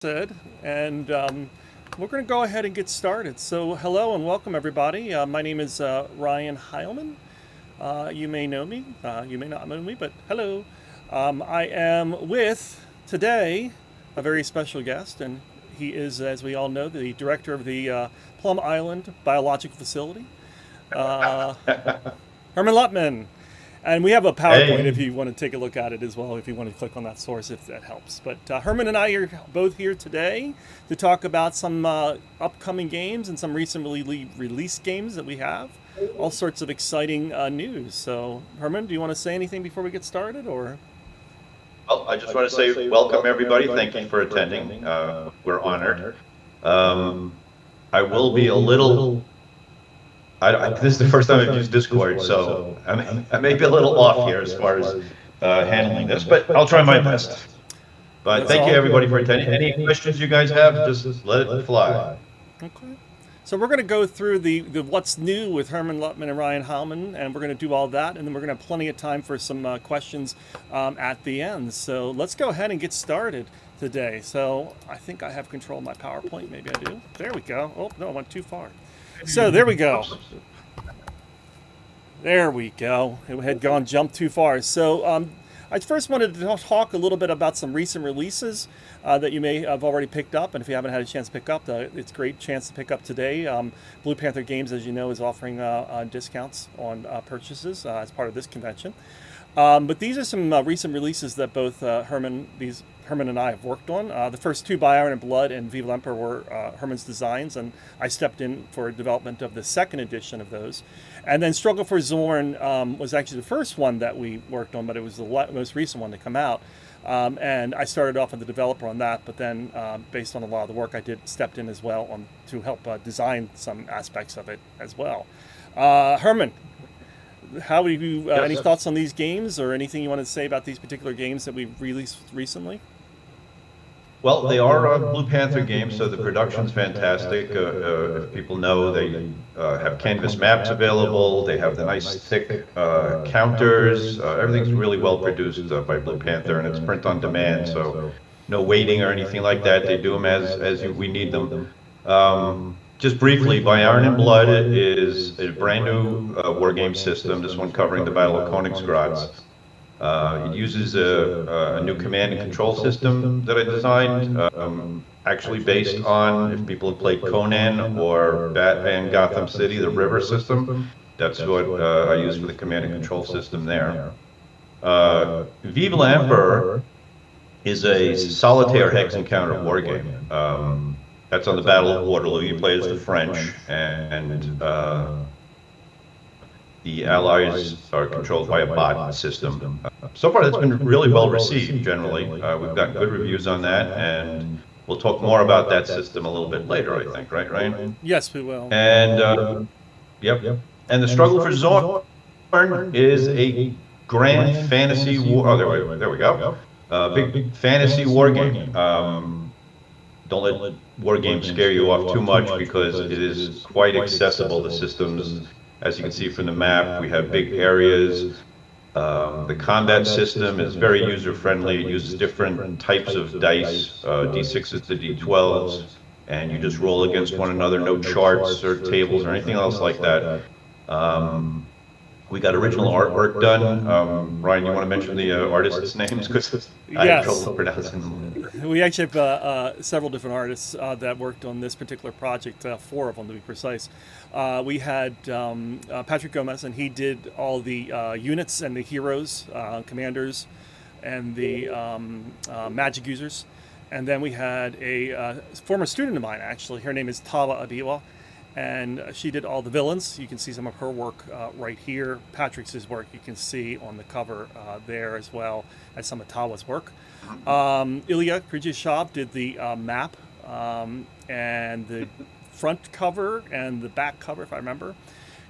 said, and we're going to go ahead and get started. So, hello and welcome, everybody. My name is Ryan Heilman. You may know me, you may not know me, but hello. I am with today a very special guest, and he is, as we all know, the director of the Plum Island Biological Facility, uh, Hermann Luttmann. And we have a PowerPoint if Hey, you want to take a look at it as well, if you want to click on that source, if that helps. But Herman and I are both here today to talk about some upcoming games and some recently released games that we have. All sorts of exciting news. So, Herman, do you want to say anything before we get started, or? well, I just want to say welcome everybody. Thank you for attending. We're honored. Um, I will be a little. This is the first time I've used Discord, so I may be a little off here as far as handling this, but I'll try my best. But That's thank you all. everybody for attending. Any questions you guys have, just let it fly. Okay. So we're going to go through the what's new with Herman Luttman and Ryan Heilman, and we're going to do all that, and then we're going to have plenty of time for some questions at the end. So let's go ahead and get started today. So I think I have control of my PowerPoint. Maybe I do. There we go. Oh no, I went too far. So there we go. Oops. There we go. It had jumped too far. So I first wanted to talk a little bit about some recent releases that you may have already picked up, and if you haven't had a chance to pick up, it's a great chance to pick up today. Blue Panther Games, as you know, is offering discounts on purchases as part of this convention. But these are some recent releases that both Herman and I have worked on. The first two, By Iron and Blood and Viva l'Empereur, were Herman's designs, and I stepped in for development of the second edition of those. And then Struggle for Zorn was actually the first one that we worked on, but it was the most recent one to come out. And I started off as the developer on that, but then based on a lot of the work I did, stepped in as well to help design some aspects of it as well. Herman, how have you? Any Yes. thoughts on these games, or anything you want to say about these particular games that we've released recently? Well, they are Blue Panther games, so the production's fantastic. If people know, they have canvas maps available. They have the nice thick counters. Everything's really well produced by Blue Panther, and it's print on demand, so no waiting or anything like that. They do them we need them. Just briefly, By Iron and Blood is a brand new war game system. This one covering the Battle of Königsgrätz. It uses a new command and control system that I designed, actually based on, if people have played Conan or Batman Gotham City, the river system. That's what I use for the command and control system there. Vive l'Empereur is a solitaire hex encounter war game. That's on the Battle of Waterloo. You play as the French, and the Allies are controlled by a bot system. So far, that's been really well received generally. We've gotten good reviews on that, and we'll talk more about that system a little bit later, I think, right, Ryan? Yes, we will. And, yep. And the Struggle for Zorn is a grand fantasy war. Oh, there we go. Big fantasy war game. Don't let war games scare you off too much because it is quite accessible. The systems, as you can see from the map, we have big areas. The combat system is very user-friendly. It uses different types of dice, D6s to D12s, and you just roll against one another, no charts or tables or anything else like that. We got original artwork done. Ryan, you want to mention the artists' names? Because I have Yes. trouble pronouncing them. We actually have several different artists that worked on this particular project, four of them to be precise. We had Patrick Gomez, and he did all the units and the heroes, commanders, and the magic users. And then we had a former student of mine, actually. Her name is Tawa Abiwa, and she did all the villains. You can see some of her work right here. Patrick's work you can see on the cover there, as well as some of Tawa's work. Ilya Kryzhishov did the map and the front cover and the back cover, if I remember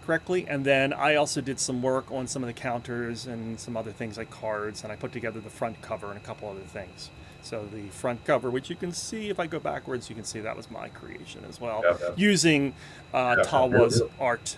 correctly. And then I also did some work on some of the counters and some other things like cards, and I put together the front cover and a couple other things. So the front cover, which you can see if I go backwards, you can see that was my creation as well. Yeah. Using Yeah. Tawa's art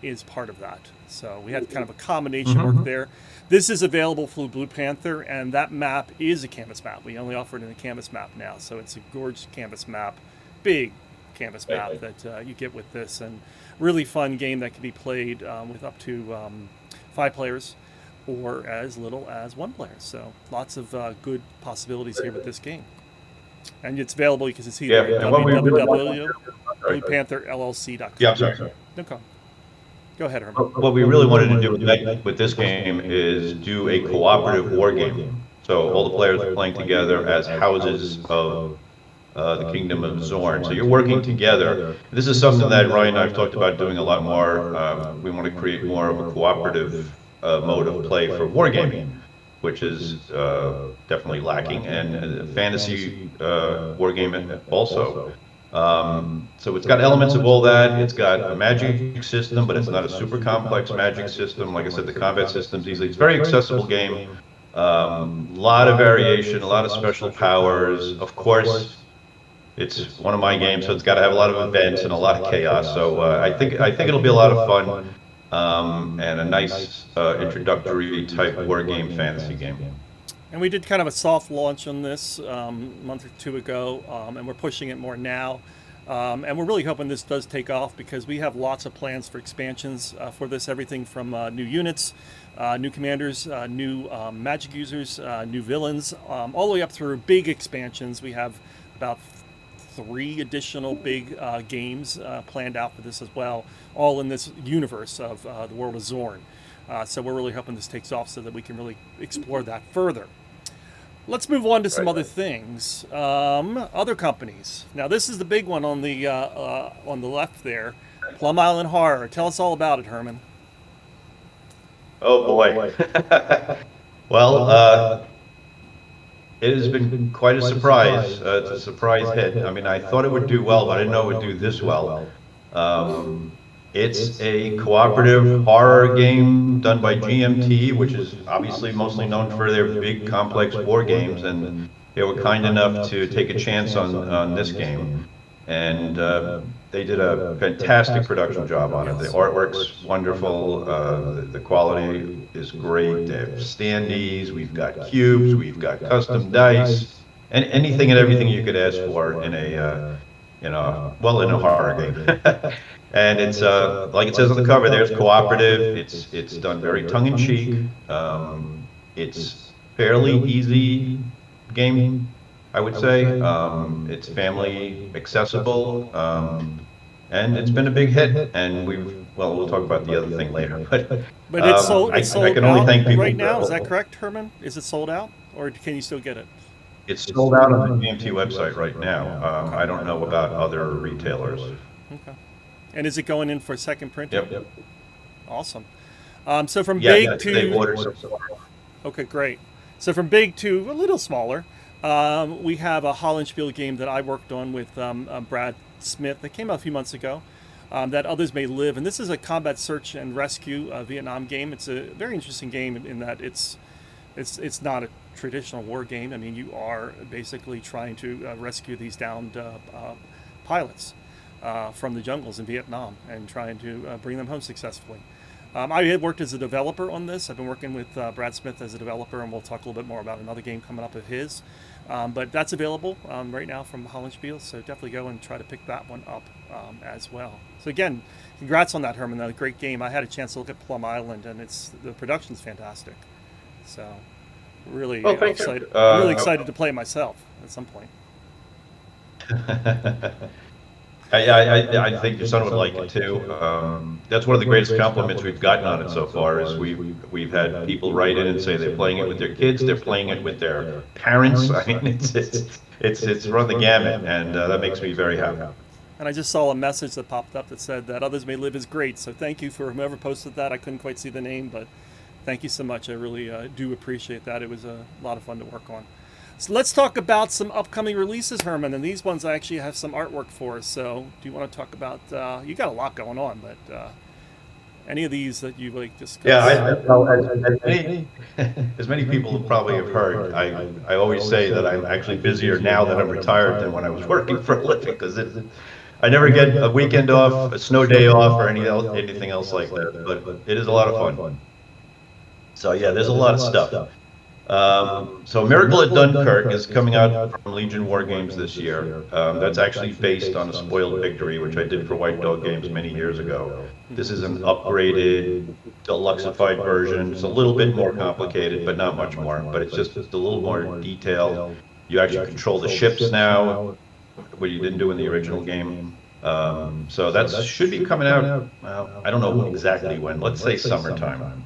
is part of that. So we had kind of a combination work Mm-hmm. there. This is available for Blue Panther, and that map is a canvas map. We only offer it in a canvas map now, so it's a gorgeous canvas map, big canvas map that you get with this, and really fun game that can be played with up to 5 players or as little as 1 player. So lots of good possibilities here with this game. And it's available, you can see Yeah. there, And what we really want to do, www.bluepantherllc.com. yeah, I'm sorry. Okay. Go ahead, Herman. What we really wanted to do with this game is do a cooperative war game. So all the players are playing together as houses of the Kingdom of Zorn. So you're working together. This is something that Ryan and I have talked about doing a lot more. We want to create more of a cooperative mode of play for wargaming, which is definitely lacking, and fantasy wargaming also. So it's got elements of all that. It's got a magic system, but it's not a super complex magic system. Like I said, the combat system's easy. It's a very accessible game. Lot of variation, a lot of special powers. Of course, it's one of my games, so it's got to have a lot of events and a lot of chaos. So I think it'll be a lot of fun, and a nice introductory type war game, fantasy game. And we did kind of a soft launch on this a month or 2 ago, and we're pushing it more now. And we're really hoping this does take off because we have lots of plans for expansions for this. Everything from new units, new commanders, new magic users, new villains, all the way up through big expansions. We have about 3 additional big games planned out for this as well, all in this universe of the world of Zorn. So we're really hoping this takes off so that we can really explore that further. Let's move on to some other things. Other companies. Now this is the big one on the left there, Plum Island Horror. Tell us all about it, Herman. Oh boy. Well, it has been quite a surprise. It's a surprise hit. I mean, I thought it would do well, but I didn't know it would do this well. It's a cooperative horror game done by GMT, which is obviously mostly known for their big, complex war games, and they were kind enough to take a chance on this game. And they did a fantastic production job on it. The artwork's wonderful, the quality is great. They have standees, we've got cubes, we've got custom dice, and anything and everything you could ask for in a horror game. And it's like it says on the cover, there's cooperative. It's done very tongue in cheek. It's fairly easy game, I would say. It's family accessible, and it's been a big hit. And we'll talk about the other thing later. But it's sold. I It's sold can only out thank people right now. Is that correct, Herman? Is it sold out, or can you still get it? It's sold out on the GMT website right now. I don't know about other retailers. Okay. And is it going in for second printing? Yep. Awesome. So from Yeah, big they to ordered some. okay, great. So from big to a little smaller, we have a Hollenspiel game that I worked on with Brad Smith that came out a few months ago. That Others May Live, and this is a combat search and rescue Vietnam game. It's a very interesting game in that it's not a traditional war game. I mean, you are basically trying to rescue these downed pilots from the jungles in Vietnam and trying to bring them home successfully. I had worked as a developer on this. I've been working with Brad Smith as a developer, and we'll talk a little bit more about another game coming up of his. But that's available right now from Hollenspiel, so definitely go and try to pick that one up as well. So again, congrats on that, Herman. That was a great game. I had a chance to look at Plum Island, and the production's fantastic. So really excited. Really excited to play it myself at some point. I think your son would like it too. That's one of the greatest compliments we've gotten on it so far. Is we've had people write in and say they're playing it with their kids, they're playing it with their parents. I mean, it's run the gamut, and that makes me very happy. And I just saw a message that popped up that said that Others May Live is great. So thank you for whoever posted that. I couldn't quite see the name, but thank you so much. I really do appreciate that. It was a lot of fun to work on. So let's talk about some upcoming releases, Herman. And these ones I actually have some artwork for. So do you want to talk about? You got a lot going on, but Any of these that you like discuss? Yeah, well, as many, as many people probably have heard, I always say that I'm actually busier now that I'm retired than when I was working for a living, because I never get a weekend off, a snow day off, or anything else like that. But it is a lot of fun. So yeah, there's a lot of stuff. So Miracle at Dunkirk is coming out from Legion War Games this year. That's actually based on a spoiled victory, which I did for White Dog Games many years ago. This is an upgraded, deluxified version. It's a little bit more complicated, but not much more. But it's just a little more detailed. You actually control the ships now, what you didn't do in the original game. So that should be coming out. Well, I don't know exactly when. Let's say summertime.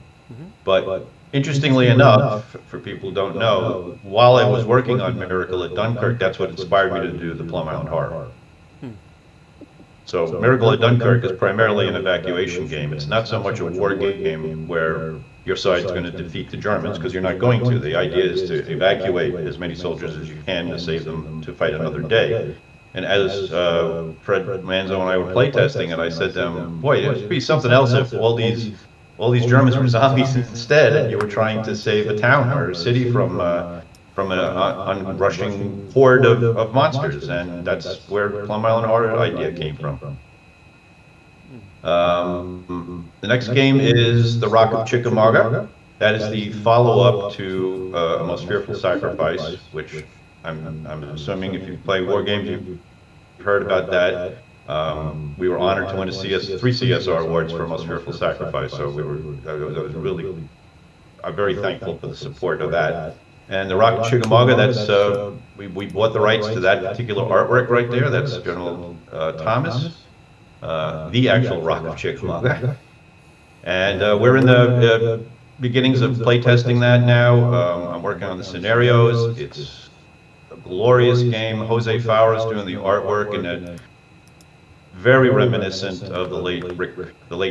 But interestingly enough, for people who don't know, while I was working on Miracle at Dunkirk, that's what inspired me to do the Plum Island Horror. So Miracle at Dunkirk is primarily an evacuation game. It's not so much a war game where your side's going to defeat the Germans, because you're not going to. The idea is to evacuate as many soldiers as you can to save them to fight another day. And as Fred Manzo and I were playtesting it, I said to him, boy, it would be something else if all these Germans were zombies instead, and you were trying to save a town or a city from an onrushing horde of monsters. And that's where Plum Island Horror idea came from. The next game is The Rock of Chickamauga. That is the follow-up to A Most Fearful Sacrifice, which I'm assuming if you play war games, you've heard about that. We were honored to win three CSR awards for Most Fearful Sacrifice, so I was really very thankful for the support of that. And The Rock of Chickamauga, that's we bought the rights to that particular artwork right there. That's General Thomas, the actual Rock of Chickamauga. And we're in the beginnings of playtesting that now. I'm working on the scenarios. It's a glorious game. Jose Fowler is doing the artwork, and very reminiscent of the late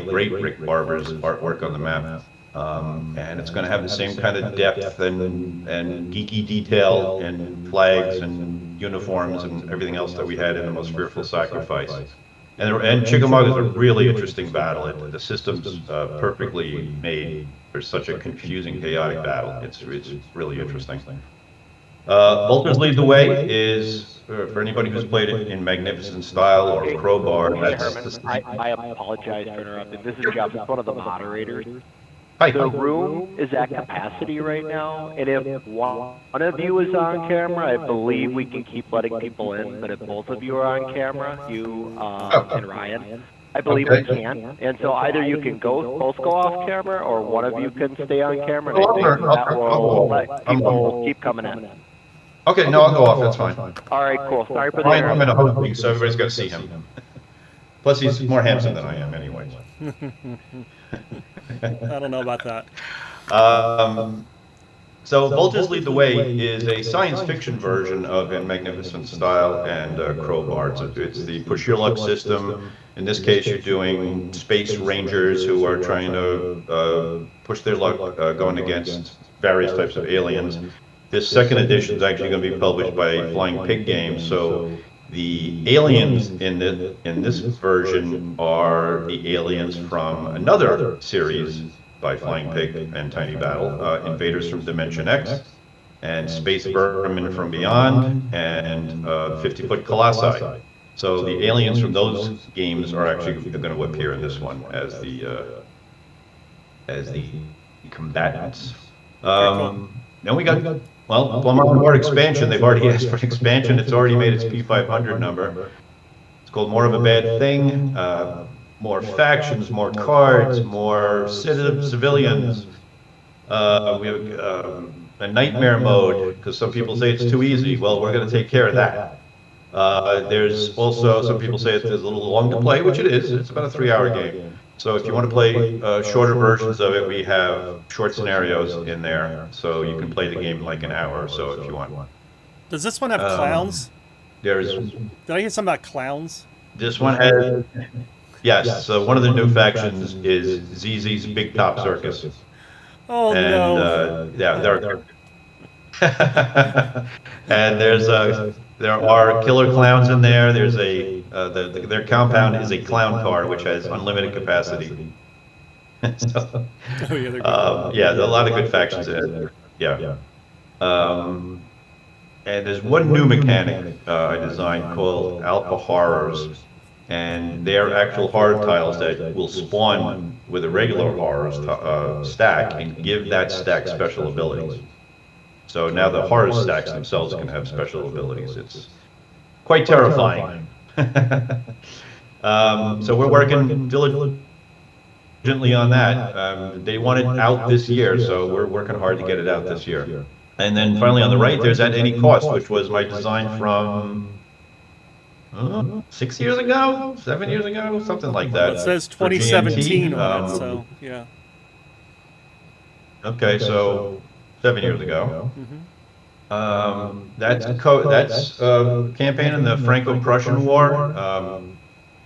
great Rick Barber's artwork on the map. And it's going to have the same kind of depth and geeky detail and flags and uniforms and everything else that we had in The Most Fearful Sacrifice. And Chickamauga is a really interesting battle. The system's perfectly made for such a confusing, chaotic battle. It's really interesting. Vultures Lead the Way is, for anybody who's played it in Magnificent Style or Crowbar. Hey, Herman, I apologize for interrupting. This is Jeff, one of the moderators. Hi. The room is at capacity right now, and if one of you is on camera, I believe we can keep letting people in, but if both of you are on camera, you and Ryan, I believe we can. And so either you can both go off camera, or one of you can stay on camera, and I think that will let people keep coming in. Okay, no, I'll go off. That's fine. All right, cool. Sorry for the I'm in a interruption. hosting, so everybody's got to see him. Plus, he's more handsome than I am, anyway. I don't know about that. So Vultures Lead the Way is a science fiction version of In Magnificent Style and Crowbar. It's the push your luck system. In this case, you're doing space rangers who are trying to push their luck going against various types of aliens. This second edition is actually going to be published by Flying Pig Games. So the aliens in this version are the aliens from another series by Flying Pig and Tiny Battle, Invaders from Dimension X, and Space Vermin from Beyond, and 50-Foot Colossi. So the aliens from those games are actually going to appear in this one as the combatants. Then we got, well, Plum Island Horror expansion. They've already asked for an expansion. It's already made its P500 number. It's called More of a Bad Thing. More factions, more cards, more civilians. We have a nightmare mode, because some people say it's too easy. Well, we're going to take care of that. There's also, some people say it's a little long to play, which it is. It's about a 3-hour game. So if you want to play shorter versions of it, we have short scenarios in there. So you can play the game in like an hour or so if you want. Does this one have clowns? Did I hear something about clowns? This one has, yes. So one of the new factions is ZZ's Big Top Circus. Oh, And no. yeah, and there are killer clowns in there. There's their compound is a clown car which has unlimited capacity. So, Oh yeah, they're good. yeah, there are a lot of good factions in there. Yeah. Um, and there's one new mechanic I designed called Alpha Horrors, and they're actual horror tiles that will spawn with a regular horrors stack and give that stack special abilities. So now the horror stacks themselves can have special abilities. It's quite terrifying. So we're working diligently on that. They want it out this year, so we're working hard to get it out this year. And then finally on the right, there's At Any Cost, which was my design from 6 years ago, 7 years ago, something like Well, it that says for GMT. 2017 on it, so yeah. Okay, so 7 years ago. Hmm. That's campaign in the Franco-Prussian War.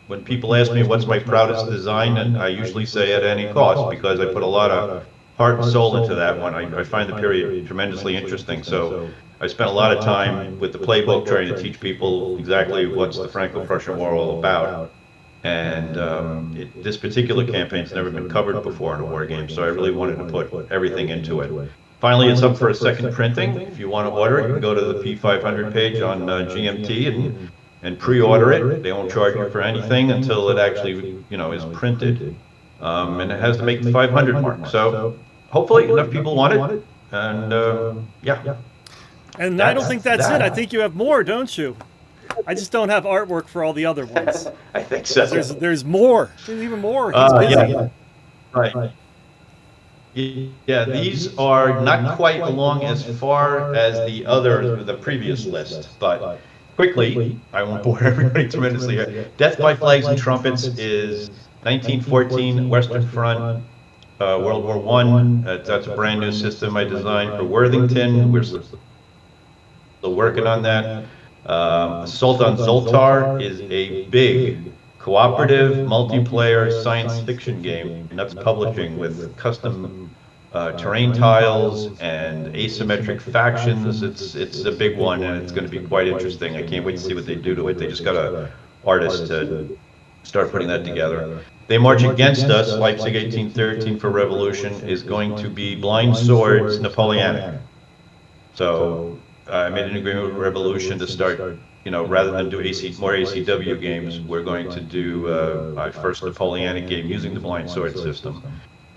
When people ask me what's my proudest design, and I usually say At Any Cost, because I put a lot of heart and soul into that one. I find the period tremendously interesting. So I spent a lot of time with the playbook trying to teach people exactly what's the Franco-Prussian War all about. And this particular campaign's never been covered before in a war game, so I really wanted to put everything into it. Finally, it's up for a second printing. If you want to order it, you can go to the P500 page on GMT and pre-order it. They won't charge you for anything until it actually, is printed. And it has to make the 500 mark. So hopefully enough people want it. And yeah. And I don't think that's it. I that. think you have more, don't you? I just don't have artwork for all the other ones. I think so. There's more. There's even more. He's busy. Yeah. Right. Yeah, these are not quite along as far as the previous list, but quickly, I won't bore everybody tremendously here. Death by Flags and Trumpets is 1914 Western Front, World War One. That's a brand new system I designed for Worthington. We're still working on that. Assault on Zoltar is a big cooperative multiplayer science fiction game, and that's publishing with custom terrain tiles and asymmetric factions. It's a big one, and it's going to be quite interesting. I can't wait to see what they do to it. They just got an artist to start putting that together. They March Against Us, Leipzig 1813 for Revolution, is going to be Blind Swords Napoleonic. So I made an agreement with Revolution to start, rather than do more ACW games, we're going to do my first Napoleonic game using the blind sword system.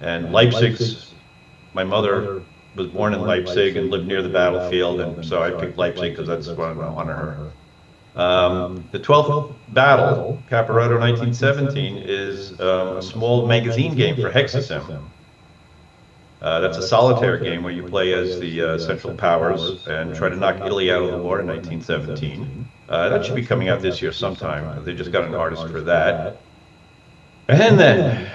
And my mother was born in Leipzig and lived near the battlefield, and so I picked Leipzig because that's what I want to honor her. The 12th Battle, Caporetto 1917, is a small magazine game for Hexasim. That's a solitaire game where you play as the Central Powers and try to knock Italy out of the war in 1917. That should be coming out this year sometime. They just got an artist for that. And then,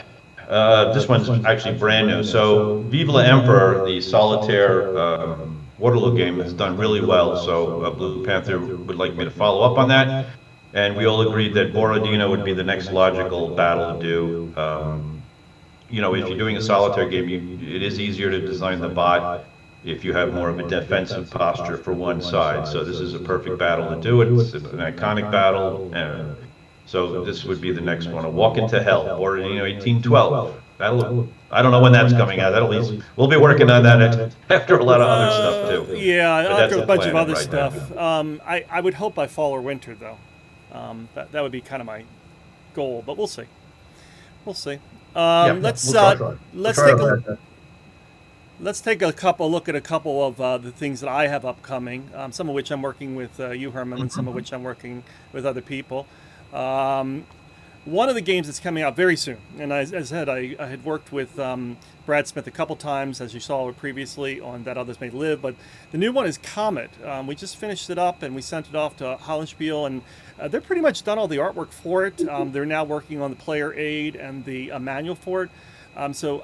this one's actually brand new. So, Vive la Emperor, the solitaire Waterloo game, has done really well. So, Blue Panther would like me to follow up on that. And we all agreed that Borodino would be the next logical battle to do. If you're doing a solitaire game, it is easier to design the bot if you have more of a defensive posture for one side. So this is a perfect battle to do it. It's an iconic battle. So this would be the next one. A Walk into Hell, Borodino 1812. I don't know when that's coming out. We'll be working on that after a lot of other stuff too. Yeah, after a bunch of other right stuff. I would hope by fall or winter though. That would be kind of my goal, but we'll see. We'll see. Let's take a look at a couple of the things that I have upcoming. Some of which I'm working with you, Herman, and some of which I'm working with other people. One of the games that's coming out very soon, and as I said, I had worked with Brad Smith a couple times, as you saw previously on That Others May Live, but the new one is Comet. We just finished it up and we sent it off to Hollenspiel, and they're pretty much done all the artwork for it. They're now working on the player aid and the manual for it. So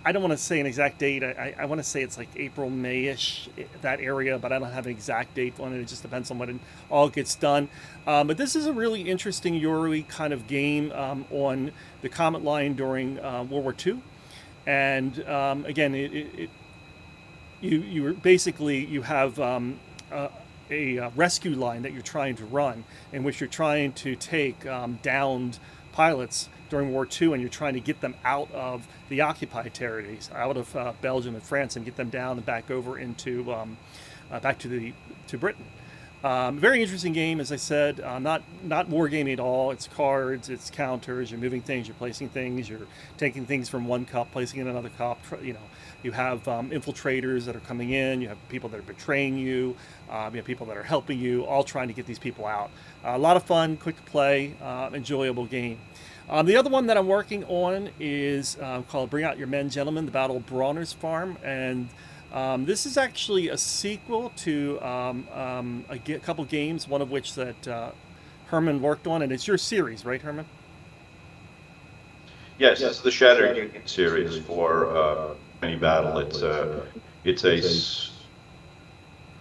I don't want to say an exact date. I want to say it's like April, May-ish, that area, but I don't have an exact date on it. It just depends on when it all gets done. But this is a really interesting Yuri kind of game on the Comet line during World War II. And again, you have a rescue line that you're trying to run, in which you're trying to take downed pilots during World War II, and you're trying to get them out of the occupied territories, out of Belgium and France, and get them down and back over into back to Britain. Very interesting game, as I said. Not wargaming at all. It's cards, it's counters. You're moving things, you're placing things, you're taking things from one cup, placing in another cup. You have infiltrators that are coming in. You have people that are betraying you. You have people that are helping you, all trying to get these people out. A lot of fun, quick to play, enjoyable game. The other one that I'm working on is called "Bring Out Your Men, Gentlemen: The Battle of Bronner's Farm," and this is actually a sequel to a couple games, one of which that Herman worked on, and it's your series, right, Herman? Yes, it's the Shattered Union series for Mini Battle. It's a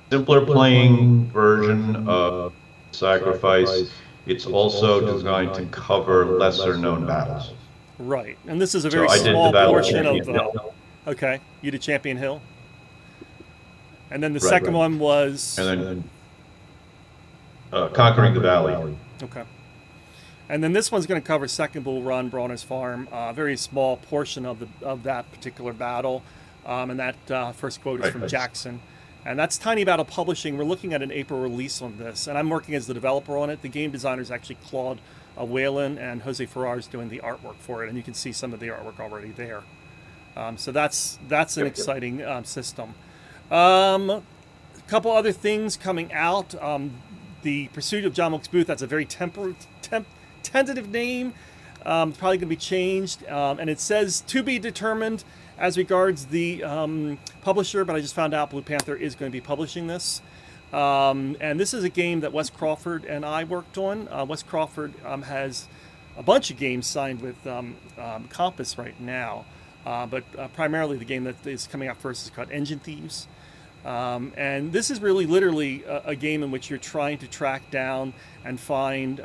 simpler playing version of Sacrifice. It's also designed to cover lesser known battles. Right, and this is a very I did the small Battle of portion of. Champion Hill. Okay, you did Champion Hill, and then the Right, second right. one was. And then Conquering the Valley. Okay. And then this one's going to cover Second Bull Run, Bronner's Farm, a very small portion of that particular battle. And that first quote is Right, from right. Jackson. And that's Tiny Battle Publishing. We're looking at an April release on this. And I'm working as the developer on it. The game designer is actually Claude Whalen, and Jose Ferrar's doing the artwork for it. And you can see some of the artwork already there. So that's an exciting system. A couple other things coming out. The Pursuit of John Wilkes Booth, that's a very tentative name. It's probably going to be changed. And it says to be determined as regards the publisher, but I just found out Blue Panther is going to be publishing this. And this is a game that Wes Crawford and I worked on. Wes Crawford has a bunch of games signed with Compass right now. But primarily the game that is coming out first is called Engine Thieves. And this is really literally a game in which you're trying to track down and find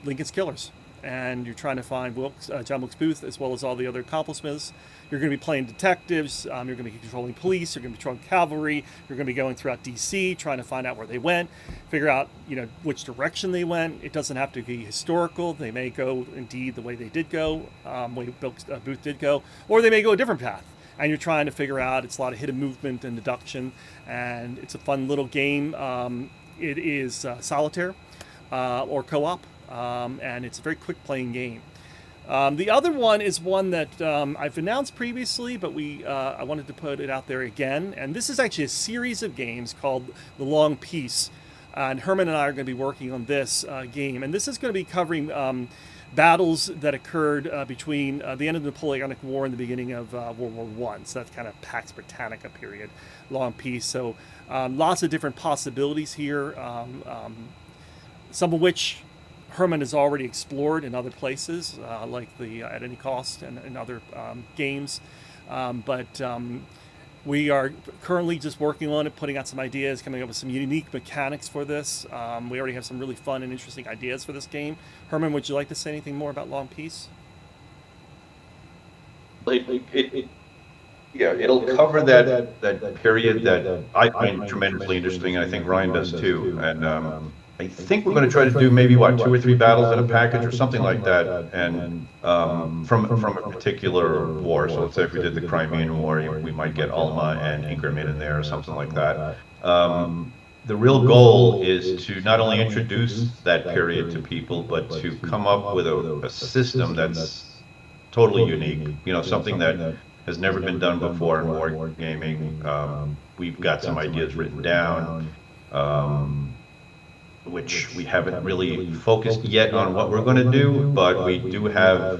Lincoln's killers. And you're trying to find John Wilkes Booth, as well as all the other accomplices. You're going to be playing detectives. You're going to be controlling police. You're going to be controlling cavalry. You're going to be going throughout D.C., trying to find out where they went, figure out which direction they went. It doesn't have to be historical. They may go indeed the way they did go, way Booth did go, or they may go a different path. And you're trying to figure out. It's a lot of hidden movement and deduction, and it's a fun little game. It is solitaire or co-op, and it's a very quick playing game. The other one is one that I've announced previously, but I wanted to put it out there again. And this is actually a series of games called The Long Peace. And Herman and I are going to be working on this game. And this is going to be covering battles that occurred between the end of the Napoleonic War and the beginning of World War I. So that's kind of Pax Britannica period, Long Peace. So lots of different possibilities here, some of which Herman has already explored in other places, like the At Any Cost and other games. But we are currently just working on it, putting out some ideas, coming up with some unique mechanics for this. We already have some really fun and interesting ideas for this game. Herman, would you like to say anything more about Long Peace? It'll cover that period that I find tremendously interesting, and I think Ryan does too. And I think we're going to try to do maybe 2 or 3 battles in a package or something like that, and from a particular war. So let's say if we did the Crimean War, we might get Alma and Inkerman in there or something like that. The real goal is to not only introduce that period to people, but to come up with a system that's totally unique. Something that has never been done before in war gaming. We've got some ideas written down. Which we haven't really focused yet on what we're going to do, but we do have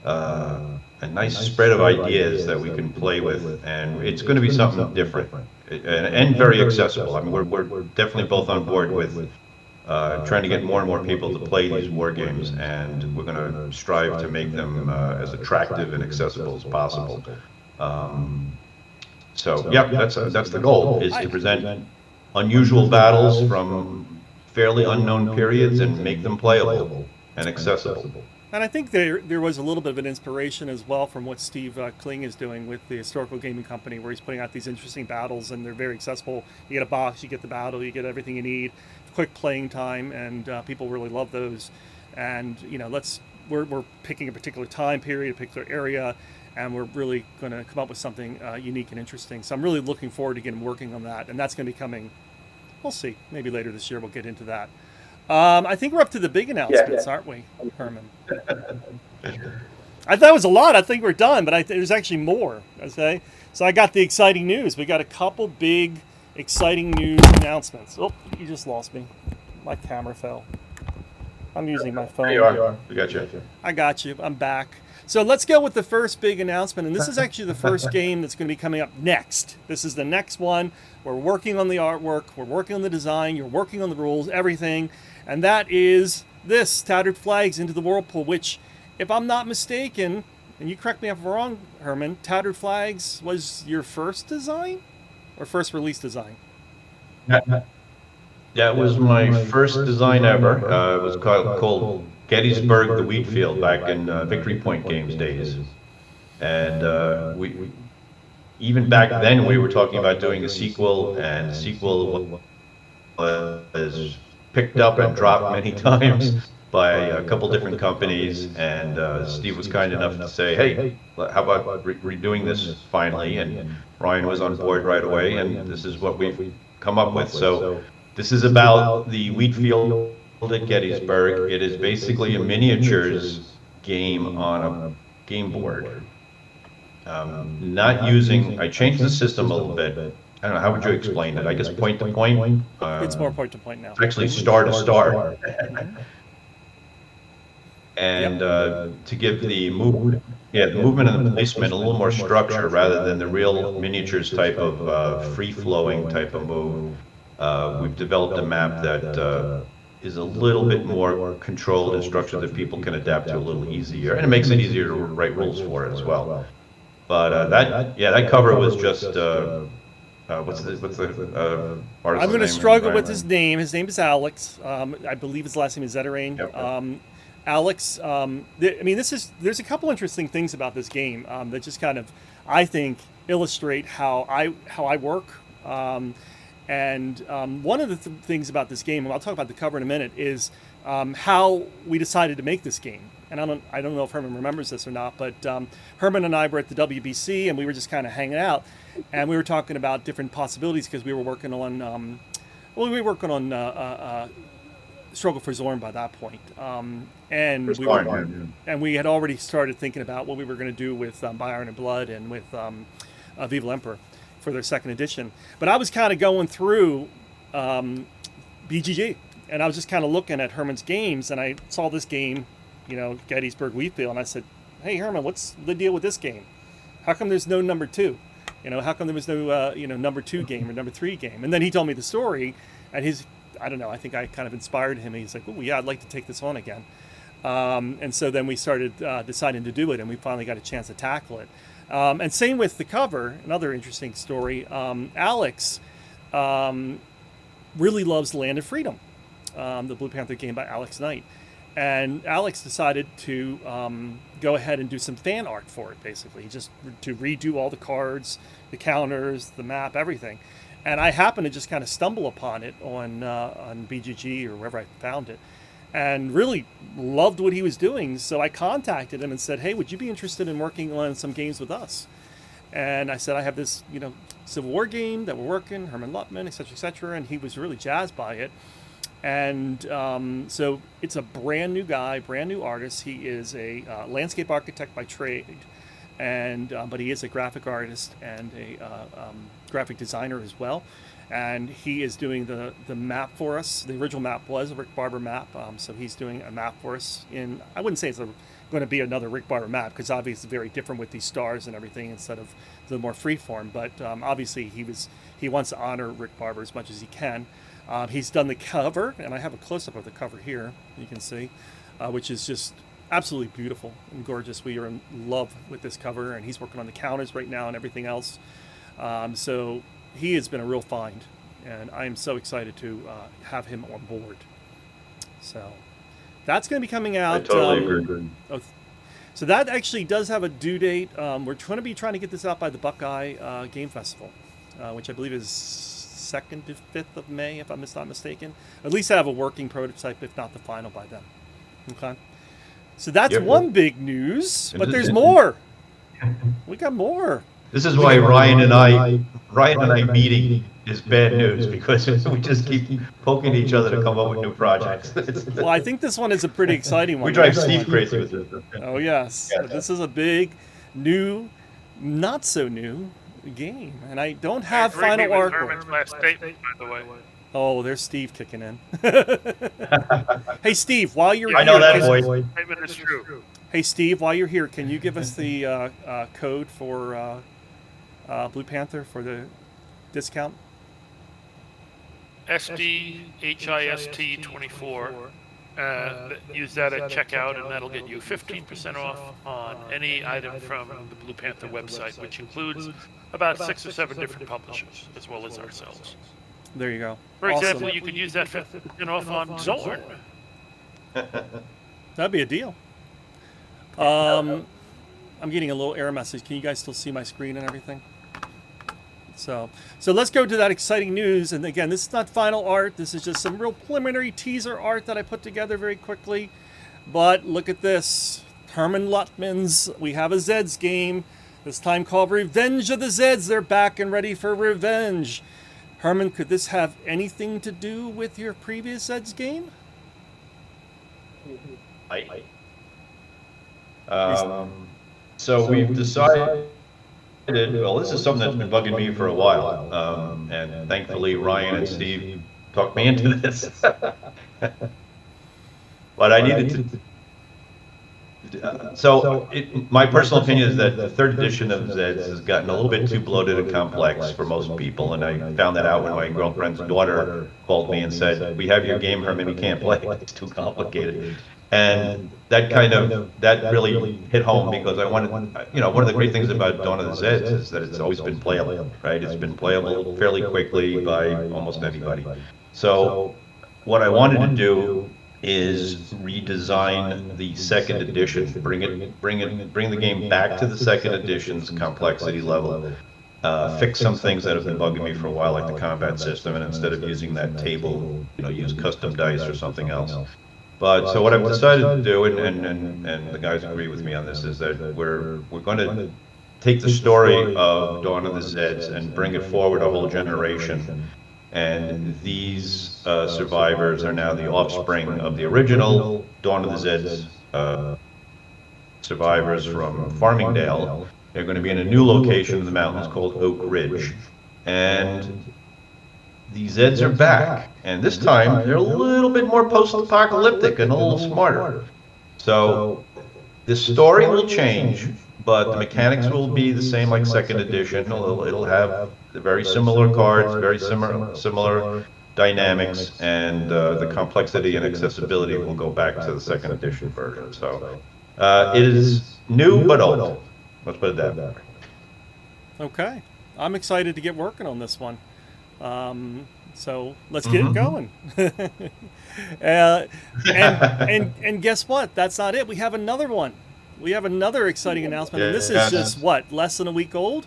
a nice spread of ideas that we can play with, and it's going to be something different and very accessible. I mean, we're definitely both on board with trying to get more and more people to play these war games, and we're going to strive to make them as attractive and accessible as possible. So yeah, that's the goal, is to present unusual battles from fairly unknown periods and make them playable and accessible. And I think there was a little bit of an inspiration as well from what Steve Kling is doing with the Historical Gaming Company, where he's putting out these interesting battles, and they're very accessible. You get a box, you get the battle, you get everything you need, quick playing time, and people really love those. And let's we're picking a particular time period, a particular area, and we're really going to come up with something unique and interesting. So I'm really looking forward to getting working on that, and that's going to be coming. We'll see. Maybe later this year we'll get into that. I think we're up to the big announcements, aren't we, Herman? I thought it was a lot. I think we're done, but there's actually more. Okay, so I got the exciting news. We got a couple big, exciting news announcements. Oh, you just lost me. My camera fell. I'm using my phone. There you are. We got you. I got you. I'm back. So let's go with the first big announcement, and this is actually the first game that's going to be coming up next. This is the next one. We're working on the artwork. We're working on the design. You're working on the rules, everything. And that is this, Tattered Flags Into the Whirlpool, which, if I'm not mistaken, and you correct me if I'm wrong, Herman, Tattered Flags was your first design? Or first release design? Yeah, it was my first design ever. It was called Gettysburg, the Wheat Field, back in Victory Point Games days. And we even back then we were talking about doing a sequel, and the sequel was picked up and dropped many times by a couple different companies. And Steve was kind enough to say, "Hey, how about redoing this finally?" And Ryan was on board right away, and this is what we've come up with. So this is about the wheat field at Gettysburg. It is basically a miniatures game on a game board. Not using, I changed the system a little bit. I don't know, how would you explain it? I guess point to point? It's more point to point now. It's actually star to star. And to give the movement and the placement a little more structure rather than the real miniatures type of free-flowing type of move. We've developed a map that is a little bit more controlled and structured that people can adapt to a little easier, and it makes it easier to write rules for it as well. But that cover was just what's the I'm going to struggle with his name. His name is Alex. I believe his last name is Zetterane. Yep. Alex, there's a couple interesting things about this game that just kind of, I think, illustrate how I work. And one of the things about this game, and I'll talk about the cover in a minute, is how we decided to make this game. And I don't know if Herman remembers this or not, but Herman and I were at the WBC, and we were just kind of hanging out, and we were talking about different possibilities because we were working on, Struggle for Zorn by that point. And we had already started thinking about what we were going to do with By Iron and Blood and with Viva Emperor for their second edition. But I was kind of going through BGG, and I was just kind of looking at Herman's games, and I saw this game, Gettysburg Wheatfield, and I said, "Hey Herman, what's the deal with this game? How come there's no number 2? How come there was no number 2 game or number 3 game?" And then he told me the story, and I don't know, I think I kind of inspired him. He's like, "Oh yeah, I'd like to take this on again." And so then we started deciding to do it, and we finally got a chance to tackle it. And same with the cover, another interesting story. Alex really loves Land of Freedom, the Blue Panther game by Alex Knight. And Alex decided to go ahead and do some fan art for it, basically, just to redo all the cards, the counters, the map, everything. And I happened to just kind of stumble upon it on BGG or wherever I found it, and really loved what he was doing. So I contacted him and said, "Hey, would you be interested in working on some games with us?" And I said, "I have this, Civil War game that we're working, Hermann Luttmann, et cetera," and he was really jazzed by it. And so it's a brand new guy, brand new artist. He is a landscape architect by trade, and but he is a graphic artist and a graphic designer as well. And he is doing the map for us. The original map was a Rick Barber map, so he's doing a map for us. I wouldn't say it's going to be another Rick Barber map, because obviously it's very different with these stars and everything instead of the more freeform. But obviously he wants to honor Rick Barber as much as he can. He's done the cover, and I have a close-up of the cover here, you can see, which is just absolutely beautiful and gorgeous. We are in love with this cover, and he's working on the counters right now and everything else. So he has been a real find, and I am so excited to have him on board. So that's going to be coming out. I totally agree. So that actually does have a due date. We're trying to get this out by the Buckeye Game Festival, which I believe is 2nd to 5th of May, if I'm not mistaken. At least I have a working prototype, if not the final, by then. Okay. So that's Yep. one big news, And but this- there's more. We got more. This is why Ryan and I meeting is bad news, because we just keep poking each other to come up with new projects. Well, I think this one is a pretty exciting one. We drive Steve crazy with this. Oh, yes. This is a big, new, not so new game. And I don't have I agree final with artwork. Herman's last statement, by the way. Oh, there's Steve kicking in. Hey, Steve, while you're I here, know that can- voice. Statement is true. Hey, Steve, while you're here, can you give us the code for Blue Panther for the discount? SDHIST 24. Use that at checkout, and that'll get you 15% off on any item from the Blue Panther website, which includes about 6 or 7 different publishers, as well as ourselves. There you go. For Awesome. example, you could use that 15% off on Zorn. That'd be a deal. I'm getting a little error message. Can you guys still see my screen and everything? So let's go to that exciting news. And again, this is not final art. This is just some real preliminary teaser art that I put together very quickly. But look at this. Hermann Luttmann's We Have a Zeds game. This time called Revenge of the Zeds. They're back and ready for revenge. Herman, could this have anything to do with your previous Zeds game? So we've decided, well, this is something that's been bugging me for a while, and thankfully Ryan and Steve talked me into this. But I needed to. My personal opinion is that the third edition of Zeds has gotten a little bit too bloated and complex for most people, and I found that out when my girlfriend's daughter called me and said, "We have your game, Herman, we can't play it. It's too complicated." And that really hit home, because I wanted, one of the great things about Dawn of the Zeds is that it's always been playable, right? It's been playable fairly quickly by almost anybody. So what I wanted to do is redesign the second edition, bring the game back to the second edition's complexity level, fix some things that have been bugging me for a while, like the combat system, and instead of using that table, use custom dice or something else. But so what I've decided to do, and the guys agree with me on this, is that we're going to take the story of Dawn of the Zeds and bring it forward a whole generation. And these survivors are now the offspring of the original Dawn of the Zeds survivors from Farmingdale. They're going to be in a new location in the mountains called Oak Ridge. And the Zeds are back. And this time, they're a little bit more post-apocalyptic and a little smarter. So the story will change, but the mechanics will be the same like second edition. It'll have very similar cards, very similar dynamics, and the complexity and accessibility will go back to the second edition version. So it is new but old. Let's put it that way. Okay. I'm excited to get working on this one. So let's get it going. And guess what? That's not it. We have another one. We have another exciting announcement. And this is just, what, less than a week old?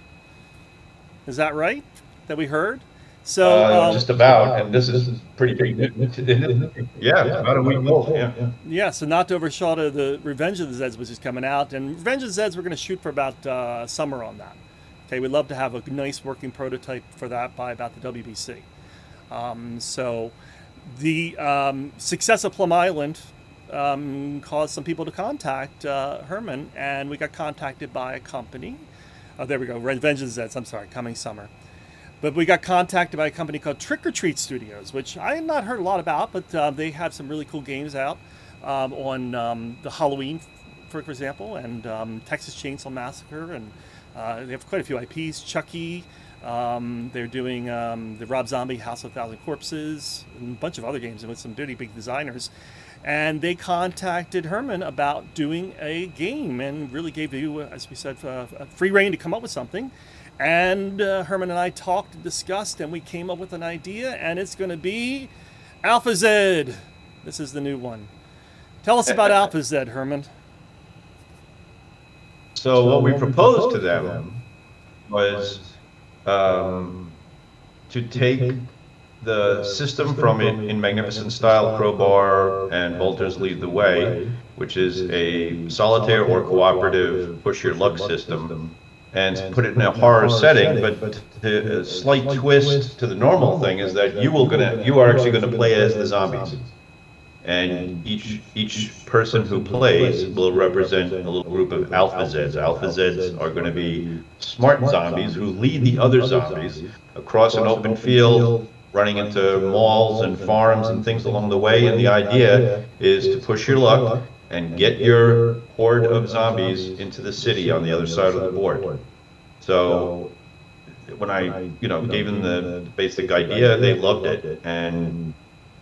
Is that right? That we heard? So just about, and this is pretty big. Yeah, it's about a week old. Yeah, so not to overshadow the Revenge of the Zeds, which is coming out. And Revenge of the Zeds, we're going to shoot for about summer on that. Okay, we'd love to have a nice working prototype for that by about the WBC. So the success of Plum Island caused some people to contact Herman, and we got contacted by a company. Oh, there we go, Revenge of the Zeds, I'm sorry, coming summer. But we got contacted by a company called Trick or Treat Studios, which I have not heard a lot about, but they have some really cool games out on the Halloween, for example, and Texas Chainsaw Massacre, and they have quite a few IPs. Chucky, they're doing the Rob Zombie House of 1,000 Corpses, and a bunch of other games, and with some really big designers. And they contacted Herman about doing a game, and really gave you, as we said, a free rein to come up with something. And Herman and I talked and discussed, and we came up with an idea, and it's going to be Alpha Zed. This is the new one. Tell us about Alpha Zed, Herman. So what we proposed to them was to take the system from in magnificent style, Crowbar and Bolters Lead the Way, which is a solitaire or cooperative push your luck system, and put it in a horror setting. But a slight twist to the normal thing is that you are actually gonna play as the zombies, and each person who plays will represent a little group of alpha Zeds. Alpha Zeds are going to be smart zombies who lead the other zombies across an open field, running into malls and farms and things along the way. And the idea is to push your luck and get your horde of zombies into the city on the other side of the board. So when I, gave them the basic idea, they loved it, and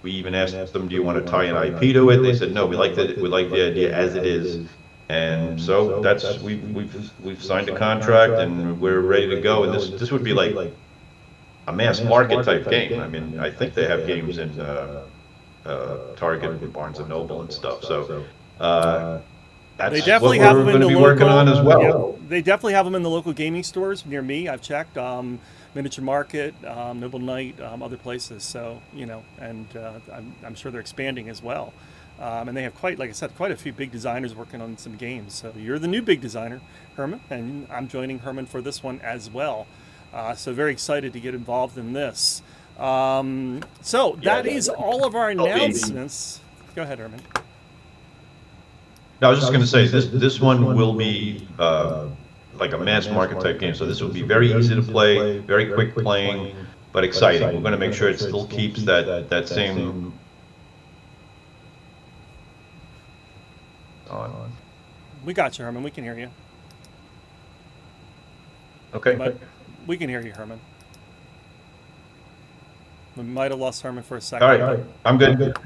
we even asked them, "Do you want to tie an IP to it?" They said, "No, we like the idea as it is." And so that's we've signed a contract and we're ready to go. And this would be like a mass market type game. I mean, I think they have games in Target and Barnes and Noble and stuff. So that's They definitely what have we're them in going to the be working local. on as well. Yep, they definitely have them in the local gaming stores near me. I've checked. Miniature Market, Noble Knight, other places. So and I'm sure they're expanding as well. And they have like I said, quite a few big designers working on some games. So you're the new big designer, Herman, and I'm joining Herman for this one as well. So very excited to get involved in this. So that is all of our announcements. Go ahead, Herman. No, I was just going to say this one will be like a mass market type game. So this will be very easy to play, very quick playing, but exciting. We're going to make sure it still keeps that same. On. We got you, Herman. We can hear you. Okay. But we can hear you, Herman. We might have lost Herman for a second. All right. I'm good.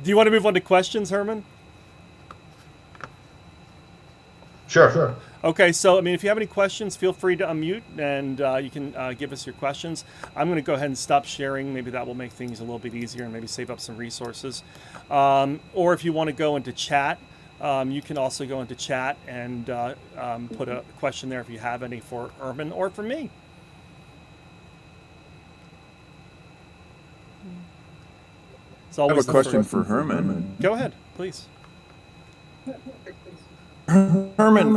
Do you want to move on to questions, Herman? Sure. Okay, so if you have any questions, feel free to unmute and you can give us your questions. I'm going to go ahead and stop sharing. Maybe that will make things a little bit easier and maybe save up some resources. Or if you want to go into chat, you can also go into chat and put a question there if you have any for Herman or for me. I have a question for Herman. Go ahead, please. Herman,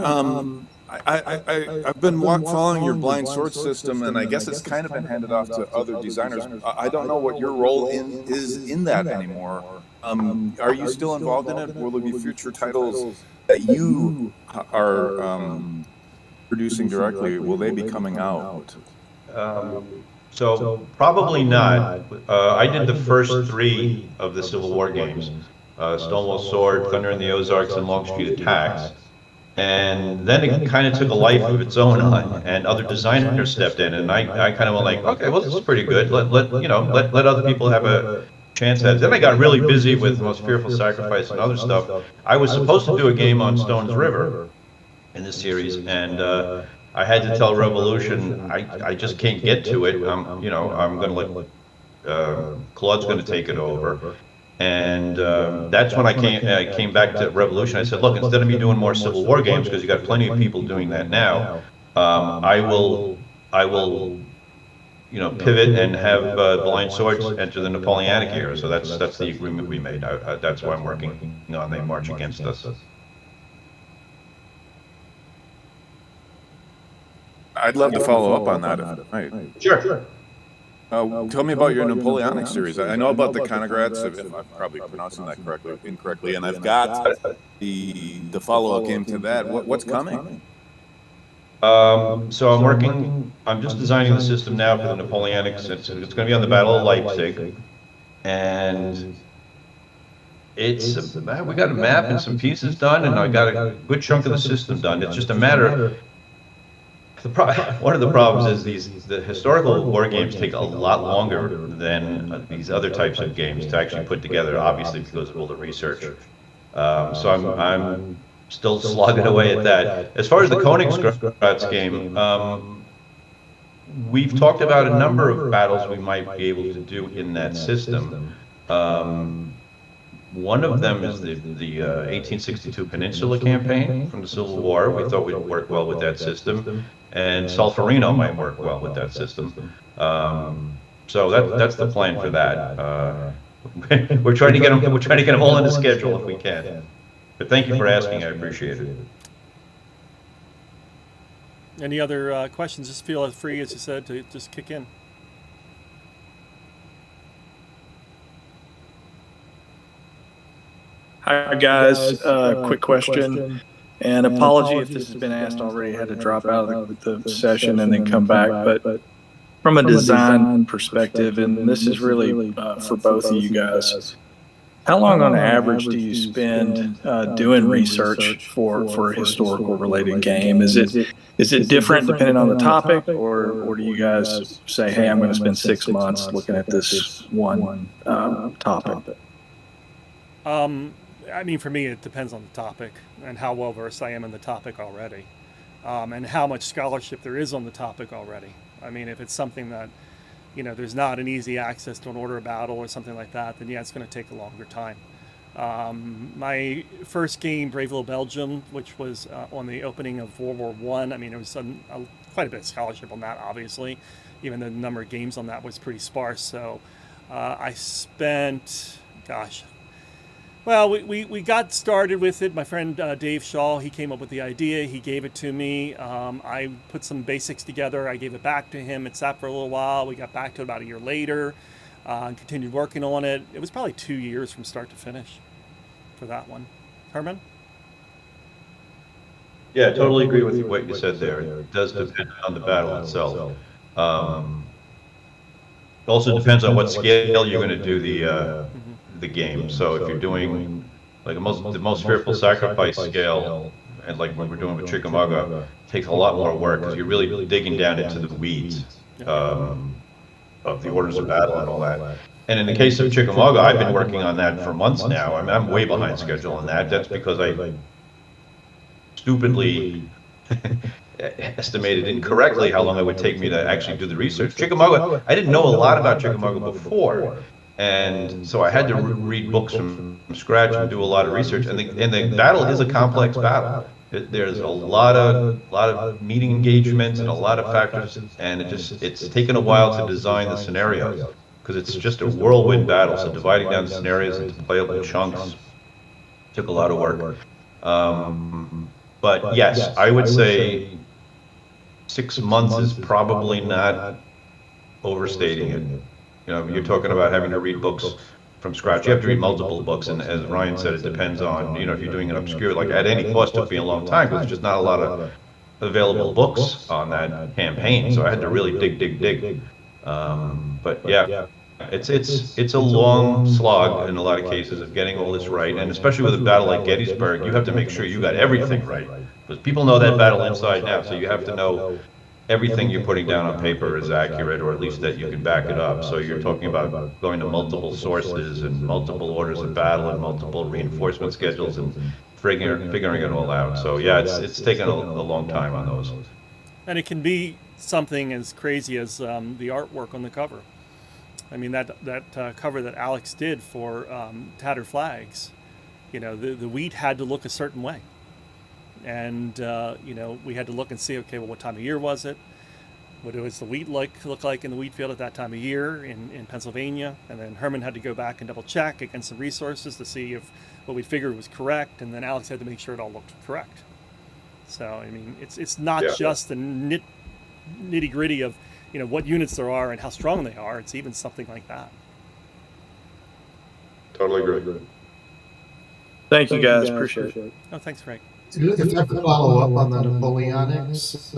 I've been following your blind sword system, and I guess it's kind of been handed off to other designers. I don't know what your role is in that anymore. Are you still involved in it? Will there be future titles that you are producing directly? Will they be coming out? So probably not. I did the first 3 of the Civil War games: Stonewall Sword, Thunder in the Ozarks, and Longstreet Attacks. And then it kind of took a life of its own on, and other designers stepped in, and I kind of went like, okay, well, this is pretty good. Let other people have a chance at it. Then I got really busy with Most Fearful Sacrifice and other stuff. I was supposed to do a game on Stone's River in this series, and I had to tell Revolution I just can't get to it. I'm going to let Claude's going to take it over. And that's when I came back to Revolution. I said, look, instead of me doing more Civil War games, because you got plenty of people doing that now, I will pivot and have Blind Swords enter the Napoleonic era. So that's the agreement we made. That's why I'm working on They March Against Us. I'd love to follow up on that. Right. Sure. Tell me about your Napoleonic series. I know about the Konograds, if I'm probably pronouncing that incorrectly, and I've got the follow-up game to that. What's coming? So I'm just designing the system now for the Napoleonics. It's going to be on the Battle of Leipzig, and we got a map and some pieces done, and I got a good chunk of the system done. It's just a matter of one of the problems is the historical war games take a lot longer than these other types of games to actually put together, obviously because of all the research. So I'm still slogging away at that. As far as the Königsgrätz game, we've talked about a number of battles we might be able to do in that system. One of them is the 1862 Peninsula campaign from the Civil War. We thought we'd work well with that system. and Solferino might work well with that system. So that's the plan for that. We're trying to get them all in the schedule if we can. But thank you for asking. I appreciate it. Any other questions? Just feel free, as you said, to just kick in. Hi guys, quick question, and apology if this has been asked already. I had to drop out of the session and then come back. But from a design perspective, and this is really for both of you guys, how long on average do you spend doing research for a historical related game? Is it different depending on the topic, or do you guys say, hey, I'm going to spend 6 months looking at this one topic? I mean, for me, it depends on the topic and how well versed I am in the topic already, and how much scholarship there is on the topic already. I mean, if it's something that, there's not an easy access to an order of battle or something like that, then yeah, it's going to take a longer time. My first game, Brave Little Belgium, which was on the opening of World War I, I mean, there was quite a bit of scholarship on that, obviously, even though the number of games on that was pretty sparse. So I spent, well, we got started with it. My friend Dave Shaw, he came up with the idea. He gave it to me. I put some basics together. I gave it back to him. It sat for a little while. We got back to it about a year later and continued working on it. It was probably 2 years from start to finish for that one. Herman? Yeah, I totally agree with what you said there. It does depend on the battle itself. It also depends on what scale you're going to do the game. So if you're doing like the most fearful sacrifice scale, and like what we're doing with Chickamauga, it takes a lot more work because you're really digging down into the weeds of the orders of battle and all that. And in the case of Chickamauga, I've been working on that for months now. I mean, I'm way behind schedule on that. That's because I stupidly estimated incorrectly how long it would take me to actually do the research. Chickamauga, I didn't know a lot about Chickamauga before. And so I had to read books from scratch and do a lot of research. And the battle is a complex battle. There's a lot of meeting engagements and a lot of factors, and it's taken a while to design the scenarios because it's just a whirlwind battle. So dividing down the scenarios into playable chunks took a lot of work. But yes, I would say 6 months is probably not overstating it. You're talking about having to read books from scratch. You have to read multiple books, and as Ryan said, it depends on, if you're doing an obscure, like At Any Cost took me a long time because there's just not a lot of available books on that campaign, so I had to really dig. But yeah, it's a long slog in a lot of cases of getting all this right, and especially with a battle like Gettysburg, you have to make sure you got everything right, because people know that battle inside and out, so you have to know everything you're putting down on paper is accurate, or at least that you can back it up. So you're talking about going to multiple sources and multiple orders of battle and multiple reinforcement schedules and figuring it all out. So yeah, it's taken a long time on those. And it can be something as crazy as the artwork on the cover. I mean, that cover that Alex did for Tattered Flags, the wheat had to look a certain way. And, we had to look and see, okay, well, what time of year was it? What does the wheat look like in the wheat field at that time of year in Pennsylvania? And then Herman had to go back and double check against the resources to see if what we figured was correct. And then Alex had to make sure it all looked correct. So, I mean, it's not just the nitty gritty of, what units there are and how strong they are. It's even something like that. Totally agree. Thank you guys. Appreciate it. Oh, thanks, Frank. If I could follow up on the Napoleonics,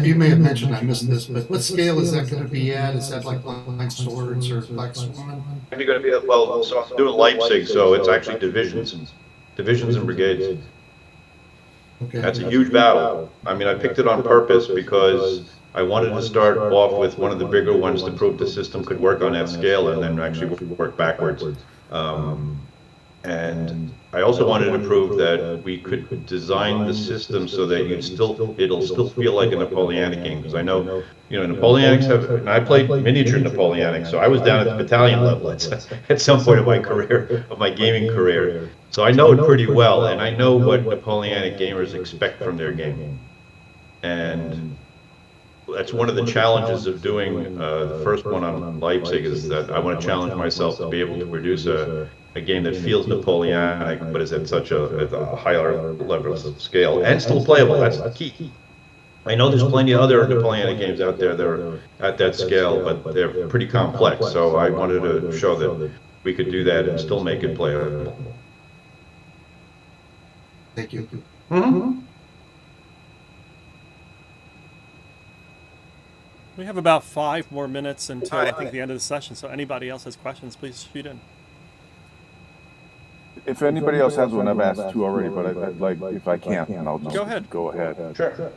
you may have mentioned, I missed this, but what scale is that going to be at? Is that like Black Swords or Black Swan? You're going to be so I'm doing Leipzig, so it's actually divisions and brigades. Okay. That's a huge battle. I mean, I picked it on purpose because I wanted to start off with one of the bigger ones to prove the system could work on that scale, and then actually work backwards. And I also wanted to prove that we could design the system so that it'll still feel like a Napoleonic game. Because I know, Napoleonics and I played miniature Napoleonics, so I was down at the battalion level at some point of my career, of my gaming career. So I know it pretty well, and I know what Napoleonic gamers expect from their game. And that's one of the challenges of doing the first one on Leipzig, is that I want to challenge myself to be able to produce a game that feels Napoleonic, but is at such a higher level of scale and still playable. That's the key. I know there's plenty of other Napoleonic games out there that are at that scale, but they're pretty complex. So I wanted to show that we could do that and still make it playable. Thank you. Mm-hmm. We have about 5 more minutes until I think the end of the session. So anybody else has questions, please shoot in. If anybody else has one, I've asked two already, but I'd like, if I can't, then I'll just Go ahead. Sure.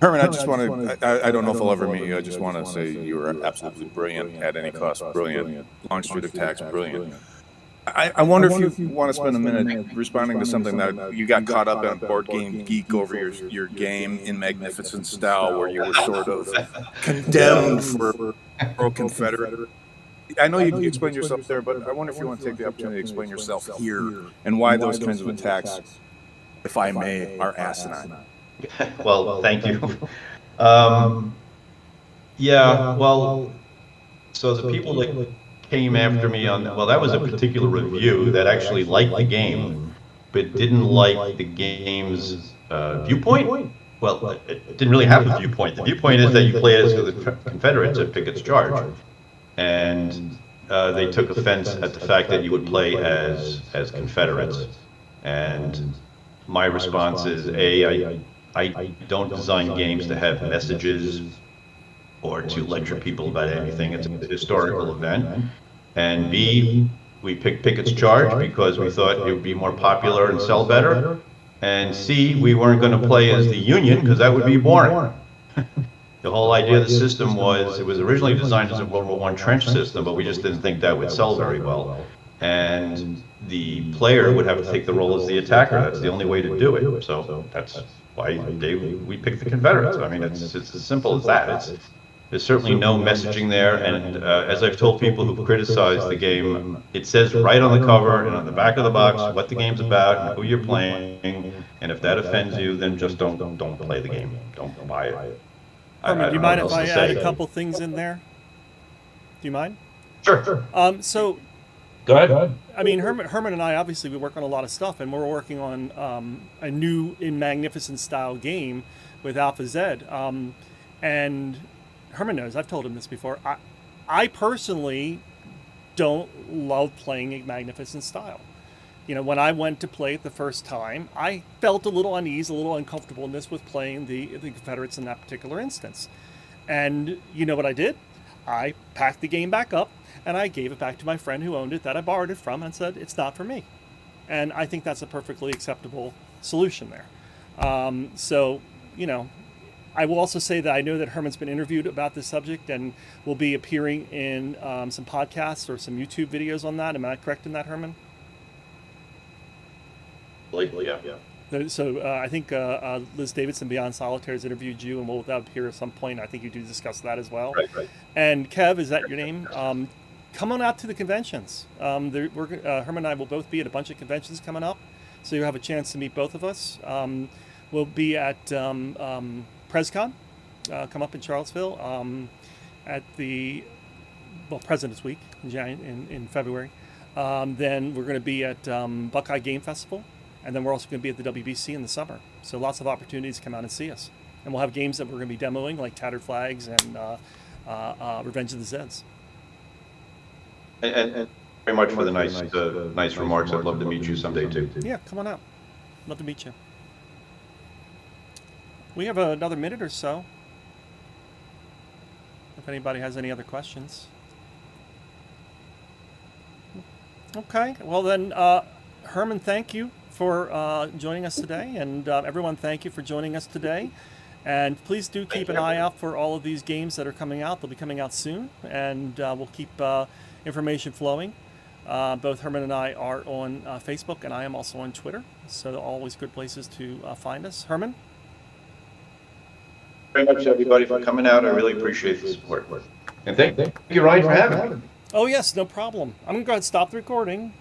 Herman, I just want to, I don't know if I'll ever meet you. I just want to say you were absolutely brilliant at any cost, brilliant. Long street attacks, brilliant. I wonder if you want to spend a minute responding to something that you got caught up in Board Game Geek over your game in Magnificent Style, where you were sort of condemned for pro-Confederate. I know you explained yourself there, but I wonder if you want to take the opportunity to explain yourself here and why those kinds of attacks, if I may, are asinine. Well, thank you. Yeah, well, so the people that came after me on, well, that was a particular review that actually liked the game, but didn't like the game's viewpoint. Well, it didn't really have a viewpoint. The viewpoint is that you play as the Confederates at Pickett's Charge. And they took offense at the fact that you would play as Confederates. And my response is, I don't design games to have messages or to lecture people about anything. It's a historical event. And B, we picked Pickett's Charge because we thought it would be more popular and sell better. And C, we weren't going to play as the Union because that would be boring. The whole idea of the system was, it was originally designed as a World War I trench system, but we just didn't think that would sell very well. And the player would have to take the role as the attacker. That's the only way to do it. So that's why we picked the Confederates. I mean, it's as simple as that. There's certainly no messaging there. And as I've told people who've criticized the game, it says right on the cover and on the back of the box what the game's about and who you're playing. And if that offends you, then just don't play the game. Don't buy it. Herman, do you mind if I add a couple things in there? Do you mind? Sure. So, Go ahead. I mean, Herman and I, obviously, we work on a lot of stuff, and we're working on a new in Magnificent Style game with Alpha Z. And Herman knows, I've told him this before, I personally don't love playing in Magnificent Style. You know, when I went to play it the first time, I felt a little unease, a little uncomfortableness with playing the Confederates in that particular instance. And you know what I did? I packed the game back up, and I gave it back to my friend who owned it, that I borrowed it from, and said, it's not for me. And I think that's a perfectly acceptable solution there. So, you know, I will also say that I know that Herman's been interviewed about this subject and will be appearing in some podcasts or some YouTube videos on that. Am I correct in that, Herman? Yeah. So I think Liz Davidson, Beyond Solitaire, has interviewed you, and we'll appear at some point. I think you do discuss that as well. Right. And Kev, is that your name? Come on out to the conventions. Herman and I will both be at a bunch of conventions coming up, so you'll have a chance to meet both of us. We'll be at PresCon, come up in Charlottesville, at the President's Week in February. Then we're going to be at Buckeye Game Festival. And then we're also going to be at the WBC in the summer. So lots of opportunities to come out and see us. And we'll have games that we're going to be demoing, like Tattered Flags and Revenge of the Zeds. And very much for the nice remarks. I'd love to meet you someday too. Yeah, come on out. Love to meet you. We have another minute or so. If anybody has any other questions. Okay, well then, Herman, thank you for joining us today, and everyone, thank you for joining us today. And please do keep an eye out for all of these games that are coming out. They'll be coming out soon, and we'll keep information flowing. Both Herman and I are on Facebook, and I am also on Twitter, so they're always good places to find us. Herman? Very much, everybody, for coming out. I really appreciate the support. And thank you, Ryan, for having me. Oh, yes, no problem. I'm going to go ahead and stop the recording.